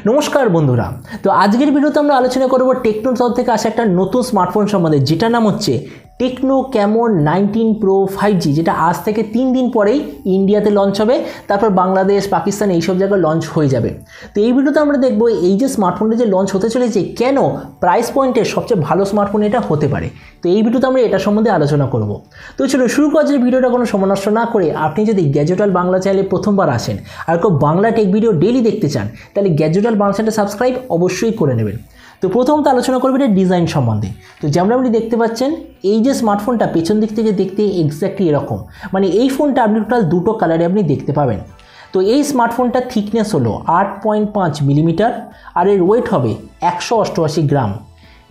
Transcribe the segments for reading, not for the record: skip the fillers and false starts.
नमस्कार बंधुरा तो आजकेर भिडियोते आमरा आलोचना करब टेक्नोर तरफ थेके आसा एकटा नतून स्मार्टफोन सम्बन्धे जेटार नाम हच्छे टेक्नो कैमन 19 प्रो 5G जेटा आज থেকে 3 दिन পরেই ইন্ডিয়াতে লঞ্চ হবে তারপর বাংলাদেশ পাকিস্তান এই সব জায়গায় লঞ্চ হয়ে যাবে। তো এই ভিডিওতে আমরা দেখব এই যে স্মার্টফোনটা যে লঞ্চ হতে চলেছে কেন প্রাইস পয়েন্টে সবচেয়ে ভালো স্মার্টফোন এটা হতে পারে। তো এই ভিডিওতে আমরা এটা সম্বন্ধে আলোচনা করব। তো চলো শুরু করা যাক ভিডিওটা কোনো সময় নষ্ট না করে। আপনি যদি গ্যাজেট ওয়ার্ল্ড বাংলা চ্যানেলে প্রথমবার আসেন আর কেউ বাংলা টেক ভিডিও ডেইলি দেখতে চান তাহলে গ্যাজেট ওয়ার্ল্ড বাংলা চ্যানেলটা সাবস্ক্রাইব অবশ্যই করে নেবেন। তো প্রথমত আলোচনা করব এটা ডিজাইন সম্বন্ধে। তো যেমন আপনি দেখতে পাচ্ছেন এই যে স্মার্টফোনটা পেছন দিক থেকে দেখতে এক্স্যাক্টলি এরকম, মানে এই ফোনটা আপনি টোটাল দুটো কালারে আপনি দেখতে পাবেন। তো এই স্মার্টফোনটা থিকনেস হলো 8.5 মিলিমিটার আর এর ওয়েট হবে 188 গ্রাম।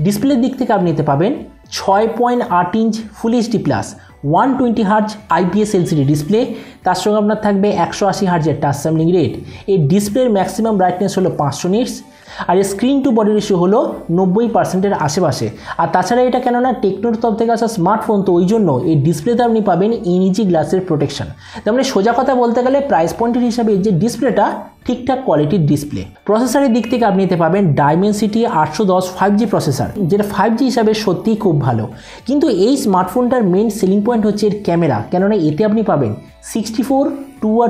ডিসপ্লের দিক থেকে আপনি নিতে পাবেন 6.8 inch full HD plus 120 hertz IPS LCD display, তার সঙ্গে আপনার থাকবে 180 হার্জের টাচ স্যাম্পলিং রেট। এই ডিসপ্লের ম্যাক্সিমাম ব্রাইটনেস হলো 500 নিটস আর স্ক্রিন টু বডি রেশিও হলো 90%-এর আশেপাশে। আর তাছাড়া এটা কেননা টেকনোর তরফ থেকে আসা স্মার্টফোন তো ওই জন্য এই ডিসপ্লেতে আপনি পাবেন ইনইজি গ্লাসের প্রোটেকশন। তার মানে সোজা কথা বলতে গেলে প্রাইস পয়েন্টের হিসাবে এই যে ডিসপ্লেটা ঠিকঠাক কোয়ালিটির ডিসপ্লে। প্রসেসরের দিক থেকে আপনি নিতে পাবেন ডাইমেনসিটি 810 5G প্রসেসর, যেটা 5G হিসাবে সত্যিই খুব ভালো। কিন্তু এই স্মার্টফোনটার মেইন সেলিং পয়েন্ট হচ্ছে এর ক্যামেরা, কেননা এতে আপনি পাবেন 64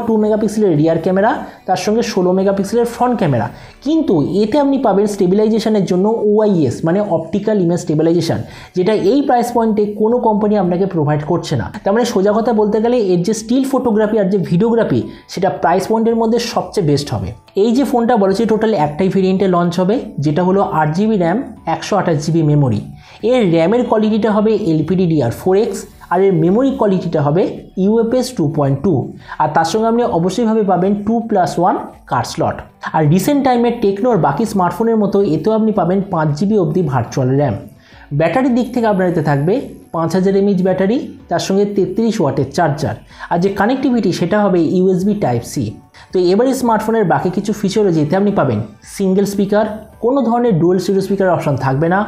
2 মেগাপিক্সেলের রিয়ার ক্যামেরা, তার সঙ্গে 16 মেগাপিক্সেলের ফ্রন্ট ক্যামেরা। কিন্তু এতে আপনি পাবেন স্টেবিলাইজেশনের জন্য OIS মানে অপটিক্যাল ইমেজ স্টেবিলাইজেশন, যেটা এই প্রাইস পয়েন্টে কোনো কোম্পানি আপনাকে প্রোভাইড করছে না। তার মানে সোজা কথা বলতে গেলে এর যে স্টিল ফটোগ্রাফি আর যে ভিডিওগ্রাফি সেটা প্রাইস পয়েন্টের মধ্যে সবচেয়ে বেস্ট হবে। এই যে ফোনটা বলেছি টোটাল একটাই ভেরিয়েন্টে লঞ্চ হবে, যেটা হলো 8GB র্যাম 128GB মেমোরি। এর র্যামের কোয়ালিটিটা হবে LPDDR4X আর এর মেমোরি কোয়ালিটিটা হবে UFS 2.2 আর তার সঙ্গে আপনি অবশ্যইভাবে পাবেন 2+1 কার্ড স্লট। আর রিসেন্ট টাইমে টেকনোর বাকি স্মার্টফোনের মতো এতেও আপনি পাবেন 5GB অবধি ভার্চুয়াল র্যাম। ব্যাটারির দিক থেকে আপনার এতে থাকবে 5000 mAh ব্যাটারি, তার সঙ্গে 33 ওয়াটের চার্জার। আর যে কানেক্টিভিটি সেটা হবে USB Type-C। তো এবার এই স্মার্টফোনের বাকি কিছু ফিচার যেতে আপনি পাবেন সিঙ্গেল স্পিকার, কোনো ধরনের ডুয়াল স্টিরিও স্পিকার অপশন থাকবে না,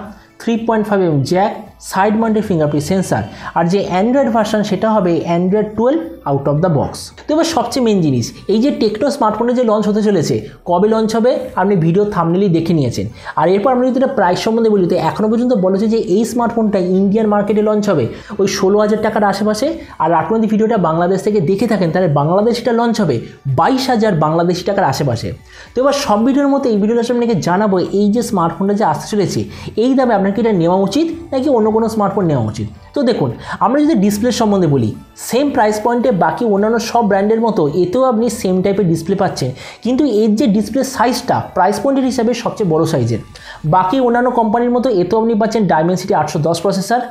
3.5mm jack, side mounted fingerprint sensor. আর যে অ্যান্ড্রয়েড ভার্সন সেটা হবে Android 12 out of the box. তো এবার সবচেয়ে মেন জিনিস এই যে টেকনো স্মার্টফোনে যে লঞ্চ হতে চলেছে কবে লঞ্চ হবে আপনি ভিডিও থাম্বনেইলেই দেখে নিয়েছেন। আর এরপর আমি যদি এটা প্রাইস সম্বন্ধে বলি তো এখনও পর্যন্ত বলেছে যে এই স্মার্টফোনটা ইন্ডিয়ান মার্কেটে লঞ্চ হবে ওই 16,000 টাকার আশেপাশে। আর আপনি যদি ভিডিওটা বাংলাদেশ থেকে দেখে থাকেন তাহলে বাংলাদেশ এটা লঞ্চ হবে 22,000 বাংলাদেশি টাকার আশেপাশে। তো এবার সব ভিডিওর মতো এই ভিডিওটা আপনাকে জানাবো এই যে স্মার্টফোনটা যে আসতে চলেছে এই দামে আপনাকে এটা নেওয়া উচিত নাকি অন্য কোনো স্মার্টফোন নেওয়া উচিত। তো দেখুন আমরা যদি ডিসপ্লের সম্বন্ধে বলি সেম প্রাইস পয়েন্টে বাকি অন্যান্য সব ব্র্যান্ডের মতো এতেও আপনি সেম টাইপের ডিসপ্লে পাচ্ছেন, কিন্তু এর যে ডিসপ্লে সাইজটা প্রাইস পয়েন্টের হিসাবে সবচেয়ে বড় সাইজের। বাকি অন্যান্য কোম্পানির মতো এতেও আপনি পাচ্ছেন ডাইমেনসিটি 810 প্রসেসর,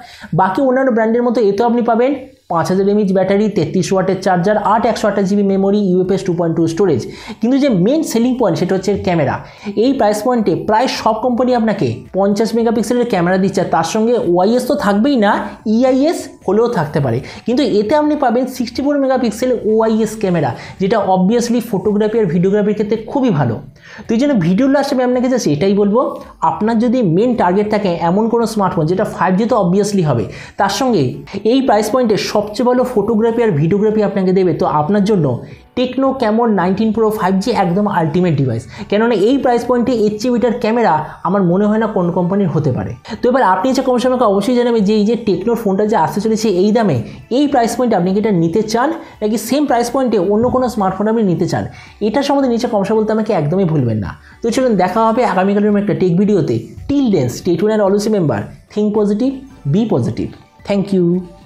বাকি অন্যান্য ব্র্যান্ডের মতো এতেও আপনি পাবেন 5000 mAh ব্যাটারি, 33 ওয়াটের charger, 128GB memory, UFS 2.2 storage. কিন্তু যে মেন সেলিং পয়েন্ট সেটা হচ্ছে ক্যামেরা। এই প্রাইস পয়েন্টে প্রায় সব কোম্পানি আপনাকে 50 মেগাপিক্সেলের ক্যামেরা দিচ্ছে, তার সঙ্গে OIS তো থাকবেই না, EIS হলেও থাকতে পারে। কিন্তু এতে আপনি পাবেন 64 মেগাপিক্সেল OIS ক্যামেরা, যেটা অবভিয়াসলি ফটোগ্রাফি আর ভিডিওগ্রাফির ক্ষেত্রে খুবই ভালো। তো এই জন্য ভিডিওর লাস্টে আমি আপনাকে জাস্ট এটাই বলবো, আপনার যদি মেন টার্গেট থাকে এমন কোনো স্মার্টফোন যেটা 5G তো অবভিয়াসলি হবে, তার সঙ্গে এই প্রাইস পয়েন্টে সবচেয়ে ভালো ফটোগ্রাফি আর ভিডিওগ্রাফি আপনাকে দেবে, তো আপনার জন্য টেকনো ক্যামন 19 প্রো 5G একদম আলটিমেট ডিভাইস। কেননা এই প্রাইস পয়েন্টে এর চেয়ে বেটার ক্যামেরা আমার মনে হয় না কোন কোম্পানির হতে পারে। তো এবার আপনি যে কম আমাকে অবশ্যই জানাবেন যে এই যে টেকনোর ফোনটা যে আসতে চলেছে এই দামে এই প্রাইস পয়েন্টে আপনি কি এটা নিতে চান নাকি সেম প্রাইস পয়েন্টে অন্য কোনো স্মার্টফোন আপনি নিতে চান। এটার সম্বন্ধে নিচে কমসা বলতে আমাকে একদমই ভুলবেন না। তো চলুন দেখা হবে আগামীকালের একটা টেক ভিডিওতে। Till then stay tuned and always remember think positive, be positive. Thank you.